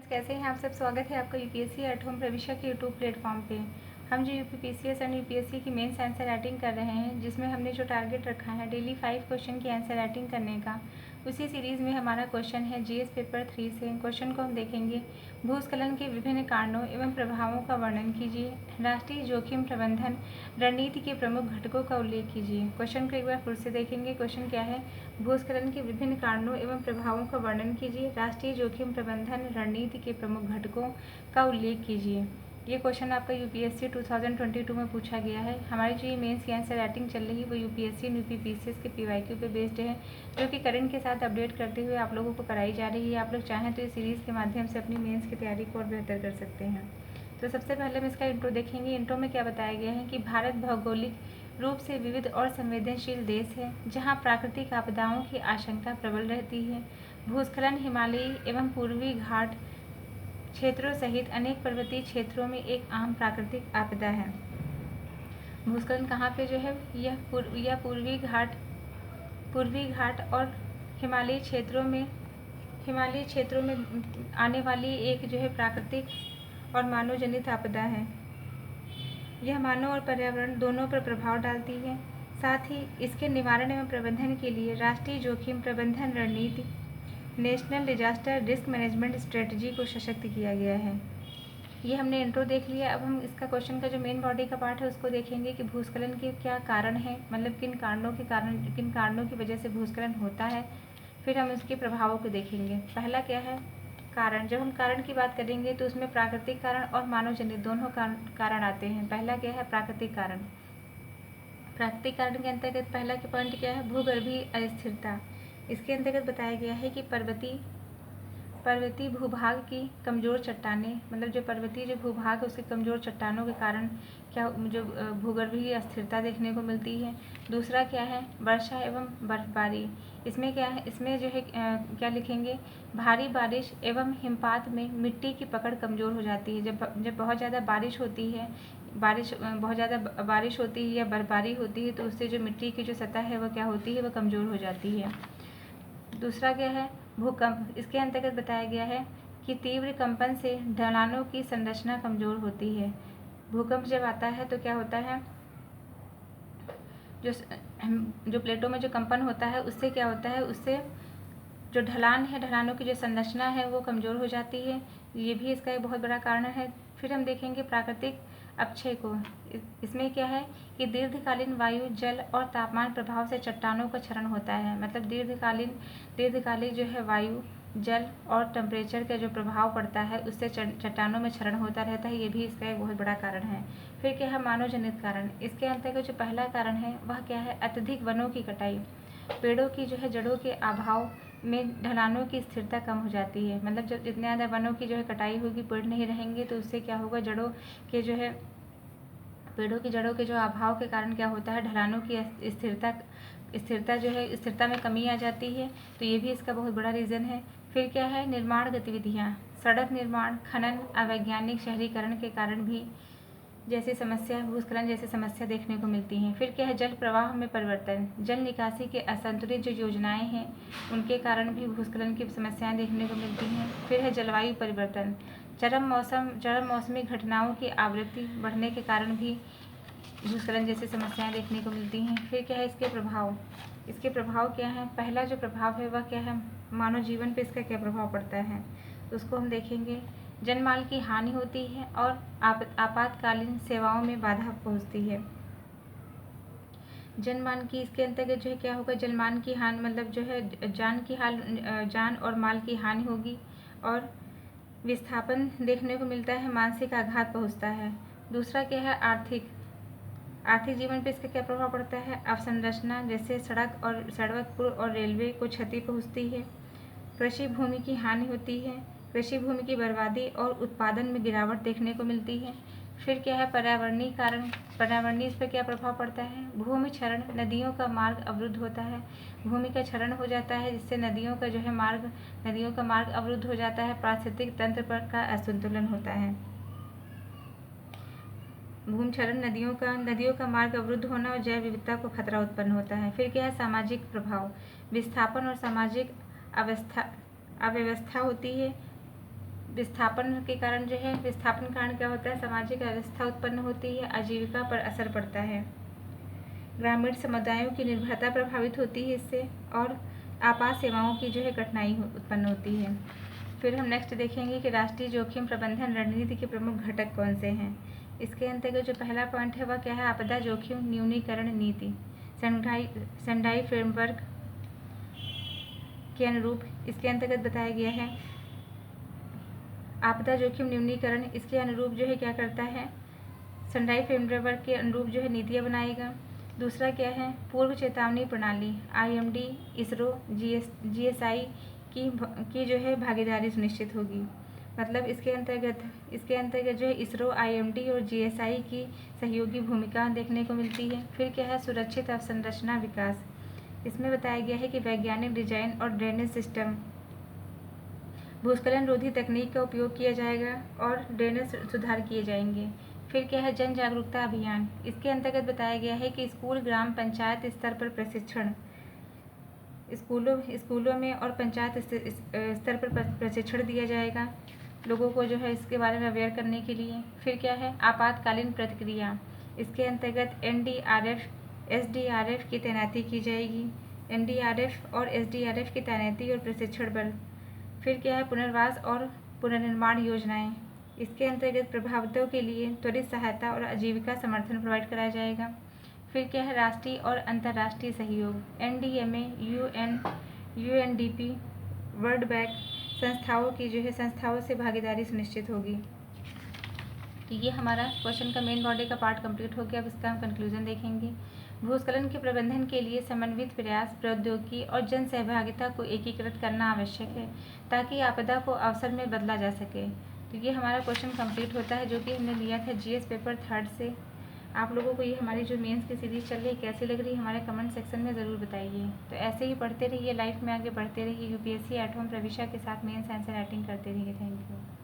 कैसे हैं आप सब। स्वागत है आपका यूपीएससी एट होम प्रविष्या के यूट्यूब प्लेटफॉर्म पे। हम जो यूपीपीसीएस एंड यूपीएससी की मेंस आंसर राइटिंग कर रहे हैं, जिसमें हमने जो टारगेट रखा है डेली 5 क्वेश्चन की आंसर राइटिंग करने का, उसी सीरीज़ में हमारा क्वेश्चन है जीएस पेपर 3 से। क्वेश्चन को हम देखेंगे। भूस्खलन के विभिन्न कारणों एवं प्रभावों का वर्णन कीजिए। राष्ट्रीय जोखिम प्रबंधन रणनीति के प्रमुख घटकों का उल्लेख कीजिए। क्वेश्चन को एक बार फिर से देखेंगे। क्वेश्चन क्या है? भूस्खलन के विभिन्न कारणों एवं प्रभावों का वर्णन कीजिए। राष्ट्रीय जोखिम प्रबंधन रणनीति के प्रमुख घटकों का उल्लेख कीजिए। ये क्वेश्चन आपका यूपीएससी 2022 में पूछा गया है। हमारी जो ये मेंस की आंसर राइटिंग चल रही है वो यूपीएससी एंड यूपीपीसीएस के पीवाईक्यू पे बेस्ड है, जो कि करंट के साथ अपडेट करते हुए आप लोगों को कराई जा रही है। आप लोग चाहें तो इस सीरीज़ के माध्यम से अपनी मेंस की तैयारी को और बेहतर कर सकते हैं। तो सबसे पहले हम इसका इंट्रो देखेंगे। इंट्रो में क्या बताया गया है कि भारत भौगोलिक रूप से विविध और संवेदनशील देश है, जहाँ प्राकृतिक आपदाओं की आशंका प्रबल रहती है। भूस्खलन हिमालयी एवं पूर्वी घाट क्षेत्रों सहित अनेक पर्वतीय क्षेत्रों में एक आम प्राकृतिक आपदा है। भूस्खलन कहाँ पे जो है, यह पूर्वी घाट और हिमालयी क्षेत्रों में आने वाली एक जो है प्राकृतिक और मानव जनित आपदा है। यह मानव और पर्यावरण दोनों पर प्रभाव डालती है। साथ ही इसके निवारण एवं प्रबंधन के लिए राष्ट्रीय जोखिम प्रबंधन रणनीति national disaster risk management strategy को सशक्त किया गया है। ये हमने इंट्रो देख लिया। अब हम इसका क्वेश्चन का जो मेन बॉडी का पार्ट है उसको देखेंगे कि भूस्खलन के क्या कारण हैं, मतलब किन कारणों की वजह से भूस्खलन होता है। फिर हम इसके प्रभावों को देखेंगे। पहला क्या है? कारण। जब हम कारण की बात करेंगे तो उसमें प्राकृतिक कारण और मानव जनित दोनों कारण आते हैं। पहला क्या है? प्राकृतिक कारण। प्राकृतिक कारण के अंतर्गत पहला के पॉइंट क्या है? भूगर्भीय अस्थिरता। इसके अंतर्गत बताया गया है कि पर्वतीय भूभाग की कमज़ोर चट्टानें, मतलब जो पर्वतीय जो भूभाग है उसके कमज़ोर चट्टानों के कारण क्या जो भूगर्भीय अस्थिरता देखने को मिलती है। दूसरा क्या है? वर्षा एवं बर्फबारी। इसमें क्या है? इसमें जो है क्या लिखेंगे? भारी बारिश एवं हिमपात में मिट्टी की पकड़ कमज़ोर हो जाती है। जब बहुत ज़्यादा बारिश होती है या बर्फबारी होती है तो उससे जो मिट्टी की जो सतह है वह क्या होती है? वह कमज़ोर हो जाती है। दूसरा क्या है? भूकंप। इसके अंतर्गत बताया गया है कि तीव्र कंपन से ढलानों की संरचना कमज़ोर होती है। भूकंप जब आता है तो क्या होता है? जो प्लेटों में जो कंपन होता है उससे क्या होता है? उससे जो ढलान है, ढलानों की जो संरचना है वो कमज़ोर हो जाती है। ये भी इसका एक बहुत बड़ा कारण है। फिर हम देखेंगे प्राकृतिक अपक्षय को। इसमें क्या है कि दीर्घकालीन वायु, जल और तापमान प्रभाव से चट्टानों का क्षरण होता है। मतलब दीर्घकालिक जो है वायु, जल और टेम्परेचर का जो प्रभाव पड़ता है उससे चट्टानों में क्षरण होता रहता है। ये भी इसका एक बहुत बड़ा कारण है। फिर क्या है? मानव जनित कारण। इसके अंतर्गत जो पहला कारण है वह क्या है? अत्यधिक वनों की कटाई। पेड़ों की जो है जड़ों के अभाव में ढलानों की स्थिरता कम हो जाती है। मतलब जब जितने ज़्यादा वनों की जो है कटाई होगी, पेड़ नहीं रहेंगे तो उससे क्या होगा? पेड़ों की जड़ों के जो अभाव के कारण क्या होता है? ढलानों की स्थिरता में कमी आ जाती है। तो ये भी इसका बहुत बड़ा रीज़न है। फिर क्या है? निर्माण गतिविधियाँ। सड़क निर्माण, खनन, अवैज्ञानिक शहरीकरण के कारण भी भूस्खलन जैसी समस्या देखने को मिलती हैं। फिर क्या है? जल प्रवाह में परिवर्तन। जल निकासी के असंतुलित जो योजनाएं हैं उनके कारण भी भूस्खलन की समस्याएं देखने को मिलती हैं। फिर है जलवायु परिवर्तन। चरम मौसमी घटनाओं की आवृत्ति बढ़ने के कारण भी भूस्खलन जैसी समस्याएं देखने को मिलती हैं। फिर क्या है? इसके प्रभाव क्या हैं? पहला जो प्रभाव है वह क्या है? मानव जीवन पर इसका क्या प्रभाव पड़ता है उसको हम देखेंगे। जनमाल की हानि होती है और आपातकालीन सेवाओं में बाधा पहुंचती है। जनमान की इसके अंतर्गत जो है क्या होगा? जनमान की हानि मतलब जो है जान और माल की हानि होगी और विस्थापन देखने को मिलता है, मानसिक आघात पहुंचता है। दूसरा क्या है? आर्थिक जीवन पर इसका क्या प्रभाव पड़ता है? अवसंरचना जैसे सड़क, पुल और रेलवे को क्षति पहुंचती है। कृषि भूमि की हानि होती है। कृषि भूमि की बर्बादी और उत्पादन में गिरावट देखने को मिलती है। फिर क्या है? पर्यावरणीय कारण। पर्यावरणीय इस पर क्या प्रभाव पड़ता है? भूमि क्षरण। नदियों का मार्ग अवरुद्ध होता है। भूमि का क्षरण हो जाता है जिससे नदियों का मार्ग अवरुद्ध हो जाता है। पारिस्थितिक तंत्र पर का असंतुलन होता है। भूमि क्षरण, नदियों का मार्ग अवरुद्ध होना और जैव विविधता को खतरा उत्पन्न होता है। फिर क्या है? सामाजिक प्रभाव। विस्थापन और सामाजिक अव्यवस्था होती है। विस्थापन के कारण जो है, विस्थापन कारण क्या होता है, सामाजिक अव्यवस्था उत्पन्न होती है, आजीविका पर असर पड़ता है, ग्रामीण समुदायों की निर्भरता प्रभावित होती है इससे, और आपात सेवाओं की जो है कठिनाई उत्पन्न होती है। फिर हम नेक्स्ट देखेंगे कि राष्ट्रीय जोखिम प्रबंधन रणनीति के प्रमुख घटक कौन से हैं। इसके अंतर्गत जो पहला पॉइंट है वह क्या है, आपदा जोखिम न्यूनीकरण नीति सेंडाई फ्रेमवर्क के अनुरूप इसके अंतर्गत बताया गया है। आपदा जोखिम न्यूनीकरण इसके अनुरूप जो है क्या करता है, सेंडाई फ्रेमवर्क के अनुरूप जो है नीतियाँ बनाएगा। दूसरा क्या है, पूर्व चेतावनी प्रणाली IMD, इसरो, GSI की जो है भागीदारी सुनिश्चित होगी। मतलब इसके अंतर्गत जो है इसरो, IMD और GSI की सहयोगी भूमिका देखने को मिलती है। फिर क्या है, सुरक्षित अवसंरचना विकास, इसमें बताया गया है कि वैज्ञानिक डिजाइन और ड्रेनेज सिस्टम, भूस्खलन रोधी तकनीक का उपयोग किया जाएगा और ड्रेनेज सुधार किए जाएंगे। फिर क्या है, जन जागरूकता अभियान, इसके अंतर्गत बताया गया है कि स्कूल, ग्राम पंचायत स्तर पर प्रशिक्षण, स्कूलों में और पंचायत स्तर पर प्रशिक्षण दिया जाएगा लोगों को जो है इसके बारे में अवेयर करने के लिए। फिर क्या है, आपातकालीन प्रतिक्रिया, इसके अंतर्गत NDRF, SDRF की तैनाती की जाएगी, NDRF और SDRF की तैनाती और प्रशिक्षण बल। फिर क्या है, पुनर्वास और पुनर्निर्माण योजनाएं, इसके अंतर्गत प्रभावितों के लिए त्वरित सहायता और आजीविका समर्थन प्रोवाइड कराया जाएगा। फिर क्या है, राष्ट्रीय और अंतर्राष्ट्रीय सहयोग, NDMA, UN, UNDP, world bank संस्थाओं से भागीदारी सुनिश्चित होगी। तो ये हमारा क्वेश्चन का मेन बॉडी का पार्ट कंप्लीट हो गया। अब इसका हम कंक्लूजन देखेंगे। भूस्खलन के प्रबंधन के लिए समन्वित प्रयास, प्रौद्योगिकी और जन सहभागिता को एकीकृत करना आवश्यक है ताकि आपदा को अवसर में बदला जा सके। तो ये हमारा क्वेश्चन कंप्लीट होता है जो कि हमने लिया था GS पेपर 3 से। आप लोगों को ये हमारी जो मेंस की सीरीज़ चल रही है कैसी लग रही है हमारे कमेंट सेक्शन में ज़रूर बताइए। तो ऐसे ही पढ़ते रहिए, लाइफ में आगे बढ़ते रहिए, UPSC एट होम प्रविशा के साथ मेंस आंसर राइटिंग करते रहिए। Thank you.